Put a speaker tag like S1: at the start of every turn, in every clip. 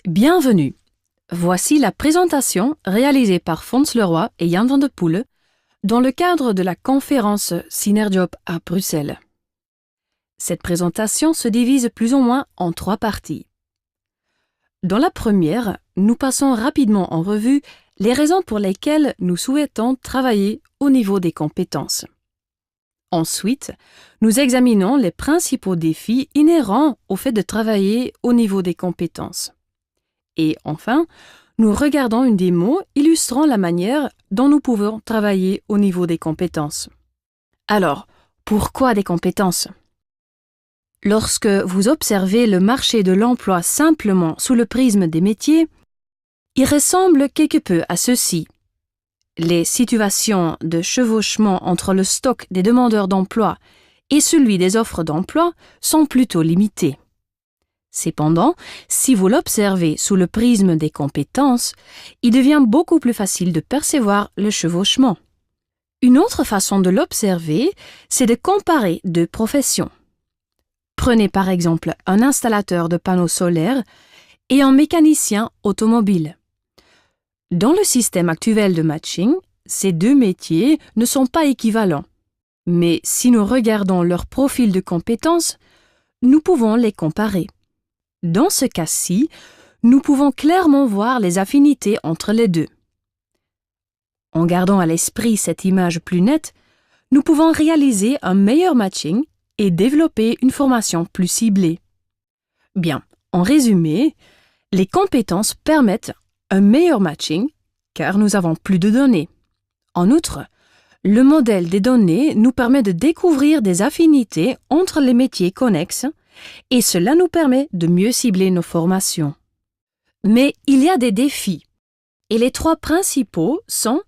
S1: Bienvenue. Voici la présentation réalisée par Fons Leroy et Jan van de Poele dans le cadre de la conférence Synerjob à Bruxelles. Cette présentation se divise plus ou moins en 3 parties. Dans la première, nous passons rapidement en revue les raisons pour lesquelles nous souhaitons travailler au niveau des compétences. Ensuite, nous examinons les principaux défis inhérents au fait de travailler au niveau des compétences. Et enfin, nous regardons une démo illustrant la manière dont nous pouvons travailler au niveau des compétences. Alors, pourquoi des compétences? Lorsque vous observez le marché de l'emploi simplement sous le prisme des métiers, il ressemble quelque peu à ceci. Les situations de chevauchement entre le stock des demandeurs d'emploi et celui des offres d'emploi sont plutôt limitées. Cependant, si vous l'observez sous le prisme des compétences, il devient beaucoup plus facile de percevoir le chevauchement. Une autre façon de l'observer, c'est de comparer deux professions. Prenez par exemple un installateur de panneaux solaires et un mécanicien automobile. Dans le système actuel de matching, ces deux métiers ne sont pas équivalents. Mais si nous regardons leur profil de compétences, nous pouvons les comparer. Dans ce cas-ci, nous pouvons clairement voir les affinités entre les deux. En gardant à l'esprit cette image plus nette, nous pouvons réaliser un meilleur matching et développer une formation plus ciblée. Bien, en résumé, les compétences permettent un meilleur matching car nous avons plus de données. En outre, le modèle des données nous permet de découvrir des affinités entre les métiers connexes et cela nous permet de mieux cibler nos formations. Mais il y a des défis et les 3 principaux sont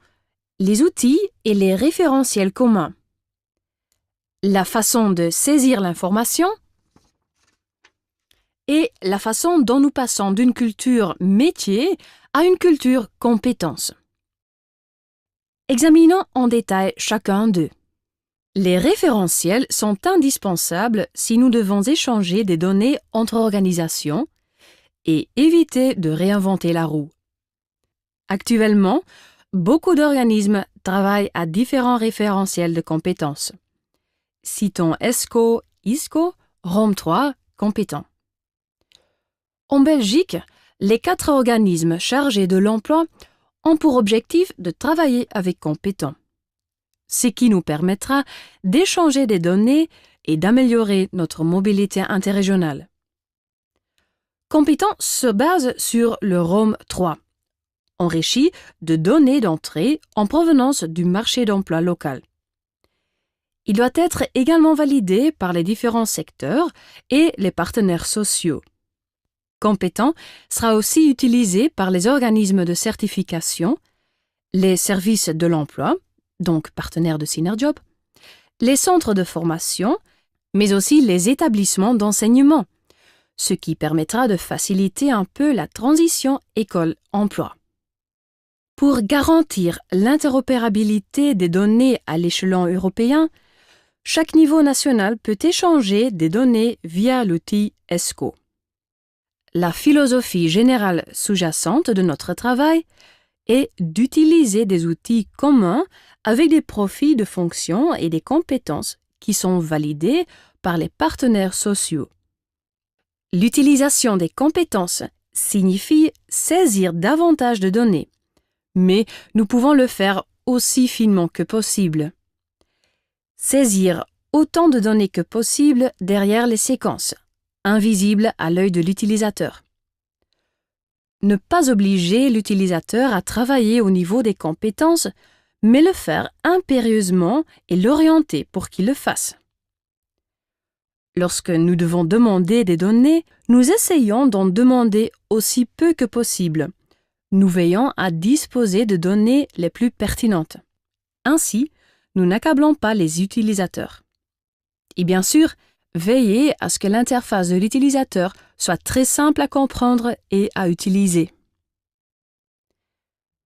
S1: les outils et les référentiels communs, la façon de saisir l'information et la façon dont nous passons d'une culture métier à une culture compétence. Examinons en détail chacun d'eux. Les référentiels sont indispensables si nous devons échanger des données entre organisations et éviter de réinventer la roue. Actuellement, beaucoup d'organismes travaillent à différents référentiels de compétences. Citons ESCO, ISCO, Rome 3, compétents. En Belgique, les 4 organismes chargés de l'emploi ont pour objectif de travailler avec compétents, ce qui nous permettra d'échanger des données et d'améliorer notre mobilité interrégionale. Compétent se base sur le Rome 3, enrichi de données d'entrée en provenance du marché d'emploi local. Il doit être également validé par les différents secteurs et les partenaires sociaux. Compétent sera aussi utilisé par les organismes de certification, les services de l'emploi, donc partenaires de Synerjob, les centres de formation, mais aussi les établissements d'enseignement, ce qui permettra de faciliter un peu la transition école-emploi. Pour garantir l'interopérabilité des données à l'échelon européen, chaque niveau national peut échanger des données via l'outil ESCO. La philosophie générale sous-jacente de notre travail est d'utiliser des outils communs avec des profils de fonctions et des compétences qui sont validés par les partenaires sociaux. L'utilisation des compétences signifie saisir davantage de données, mais nous pouvons le faire aussi finement que possible. Saisir autant de données que possible derrière les séquences, invisibles à l'œil de l'utilisateur. Ne pas obliger l'utilisateur à travailler au niveau des compétences, mais le faire impérieusement et l'orienter pour qu'il le fasse. Lorsque nous devons demander des données, nous essayons d'en demander aussi peu que possible. Nous veillons à disposer de données les plus pertinentes. Ainsi, nous n'accablons pas les utilisateurs. Et bien sûr, veillez à ce que l'interface de l'utilisateur soit très simple à comprendre et à utiliser.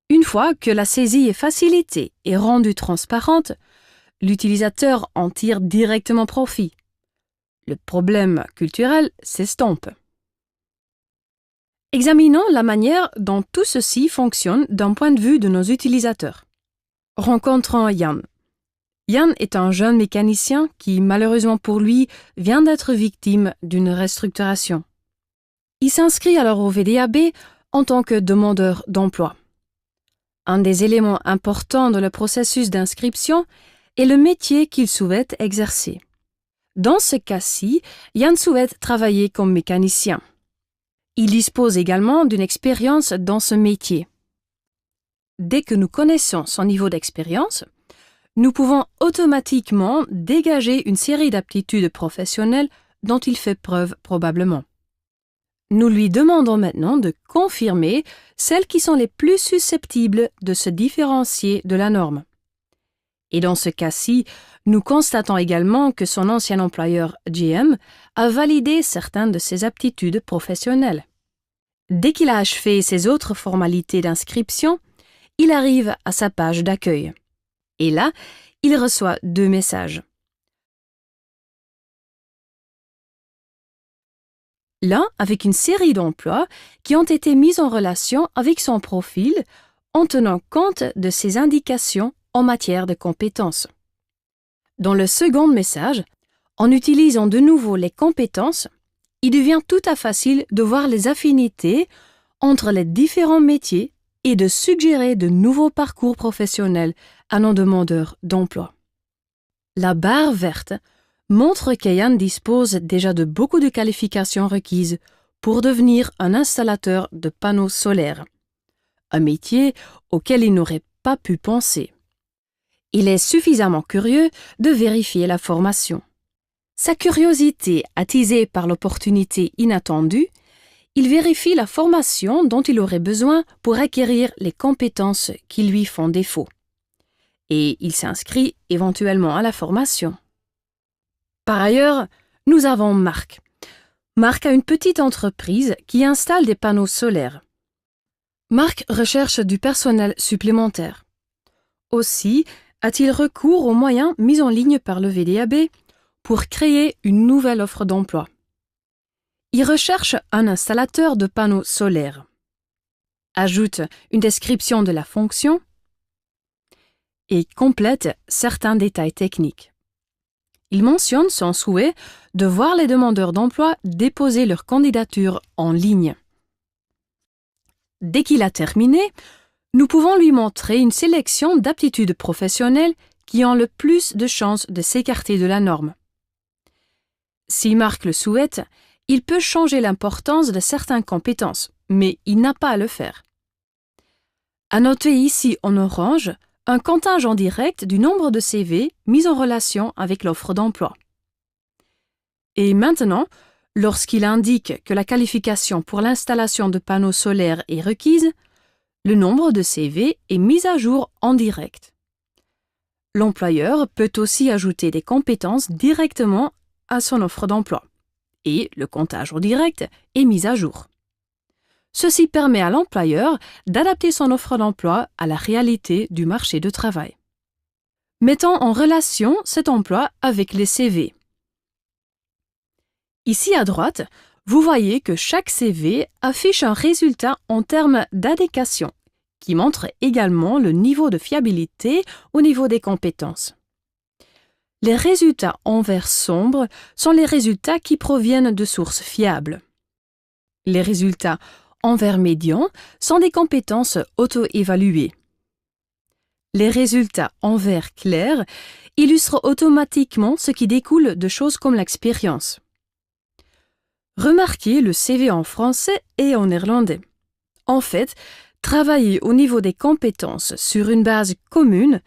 S1: Une fois que la saisie est facilitée et rendue transparente, l'utilisateur en tire directement profit. Le problème culturel s'estompe. Examinons la manière dont tout ceci fonctionne d'un point de vue de nos utilisateurs. Rencontrons Yann. Yann est un jeune mécanicien qui, malheureusement pour lui, vient d'être victime d'une restructuration. Il s'inscrit alors au VDAB en tant que demandeur d'emploi. Un des éléments importants de le processus d'inscription est le métier qu'il souhaite exercer. Dans ce cas-ci, Yann souhaite travailler comme mécanicien. Il dispose également d'une expérience dans ce métier. Dès que nous connaissons son niveau d'expérience, nous pouvons automatiquement dégager une série d'aptitudes professionnelles dont il fait preuve probablement. Nous lui demandons maintenant de confirmer celles qui sont les plus susceptibles de se différencier de la norme. Et dans ce cas-ci, nous constatons également que son ancien employeur GM a validé certaines de ses aptitudes professionnelles. Dès qu'il a achevé ses autres formalités d'inscription, il arrive à sa page d'accueil. Et là, il reçoit 2 messages. L'un avec une série d'emplois qui ont été mis en relation avec son profil en tenant compte de ses indications en matière de compétences. Dans le second message, en utilisant de nouveau les compétences, il devient tout à fait facile de voir les affinités entre les différents métiers et de suggérer de nouveaux parcours professionnels à nos demandeurs d'emploi. La barre verte montre que Yann dispose déjà de beaucoup de qualifications requises pour devenir un installateur de panneaux solaires, un métier auquel il n'aurait pas pu penser. Il est suffisamment curieux de vérifier la formation. Sa curiosité attisée par l'opportunité inattendue, il vérifie la formation dont il aurait besoin pour acquérir les compétences qui lui font défaut. Et il s'inscrit éventuellement à la formation. Par ailleurs, nous avons Marc. Marc a une petite entreprise qui installe des panneaux solaires. Marc recherche du personnel supplémentaire. Aussi, a-t-il recours aux moyens mis en ligne par le VDAB pour créer une nouvelle offre d'emploi. Il recherche un installateur de panneaux solaires. Ajoute une description de la fonction et complète certains détails techniques. Il mentionne son souhait de voir les demandeurs d'emploi déposer leur candidature en ligne. Dès qu'il a terminé, nous pouvons lui montrer une sélection d'aptitudes professionnelles qui ont le plus de chances de s'écarter de la norme. Si Marc le souhaite, il peut changer l'importance de certaines compétences, mais il n'a pas à le faire. À noter ici en orange un contingent direct du nombre de CV mis en relation avec l'offre d'emploi. Et maintenant, lorsqu'il indique que la qualification pour l'installation de panneaux solaires est requise, le nombre de CV est mis à jour en direct. L'employeur peut aussi ajouter des compétences directement à son offre d'emploi et le comptage en direct est mis à jour. Ceci permet à l'employeur d'adapter son offre d'emploi à la réalité du marché de travail. Mettons en relation cet emploi avec les CV. Ici à droite, vous voyez que chaque CV affiche un résultat en termes d'adéquation, qui montre également le niveau de fiabilité au niveau des compétences. Les résultats en vert sombre sont les résultats qui proviennent de sources fiables. Les résultats en vert médian sont des compétences auto-évaluées. Les résultats en vert clair illustrent automatiquement ce qui découle de choses comme l'expérience. Remarquez le CV en français et en néerlandais. En fait, travailler au niveau des compétences sur une base commune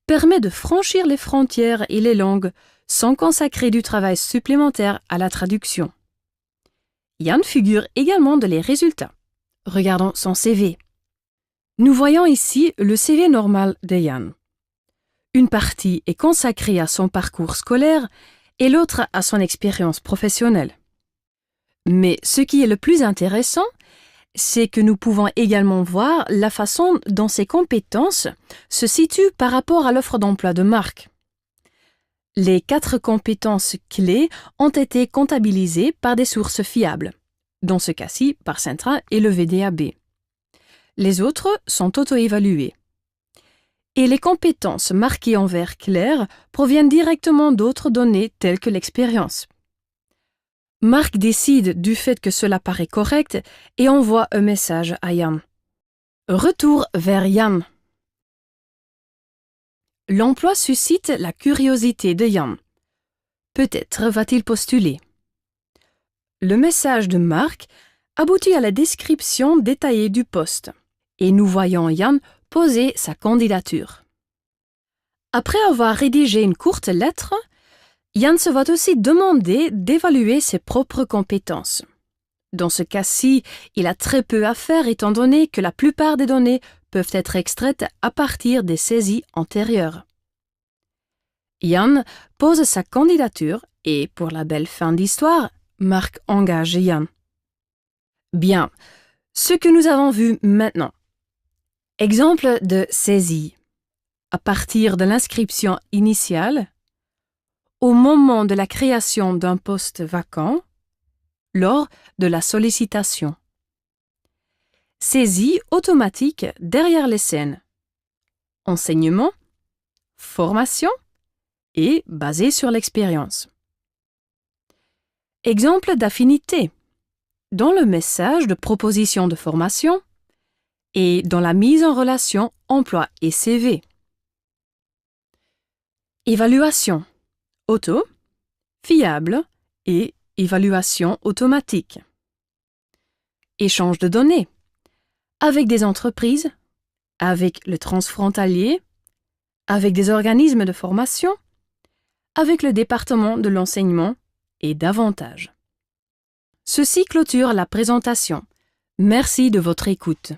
S1: permet de franchir les frontières et les langues sans consacrer du travail supplémentaire à la traduction. Yann figure également dans les résultats. Regardons son CV. Nous voyons ici le CV normal de Yann. Une partie est consacrée à son parcours scolaire et l'autre à son expérience professionnelle. Mais ce qui est le plus intéressant, c'est que nous pouvons également voir la façon dont ces compétences se situent par rapport à l'offre d'emploi de Marc. Les 4 compétences clés ont été comptabilisées par des sources fiables. dans ce cas-ci par Centra et le VDAB. Les autres sont auto-évalués. Et les compétences marquées en vert clair proviennent directement d'autres données telles que l'expérience. Marc décide du fait que cela paraît correct et envoie un message à Yann. Retour vers Yann. L'emploi suscite la curiosité de Yann. Peut-être va-t-il postuler. Le message de Marc aboutit à la description détaillée du poste et nous voyons Yann poser sa candidature. Après avoir rédigé une courte lettre, Yann se voit aussi demander d'évaluer ses propres compétences. Dans ce cas-ci, il a très peu à faire étant donné que la plupart des données peuvent être extraites à partir des saisies antérieures. Yann pose sa candidature et, pour la belle fin d'histoire, Marc engage Yann. Bien, ce que nous avons vu maintenant. Exemple de saisie. À partir de l'inscription initiale, au moment de la création d'un poste vacant, lors de la sollicitation. Saisie automatique derrière les scènes. Enseignement, formation et basé sur l'expérience. Exemple d'affinité. Dans le message de proposition de formation et dans la mise en relation emploi et CV. Évaluation. Auto, fiable et évaluation automatique. Échange de données. Avec des entreprises, avec le transfrontalier, avec des organismes de formation, avec le département de l'enseignement et davantage. Ceci clôture la présentation. Merci de votre écoute.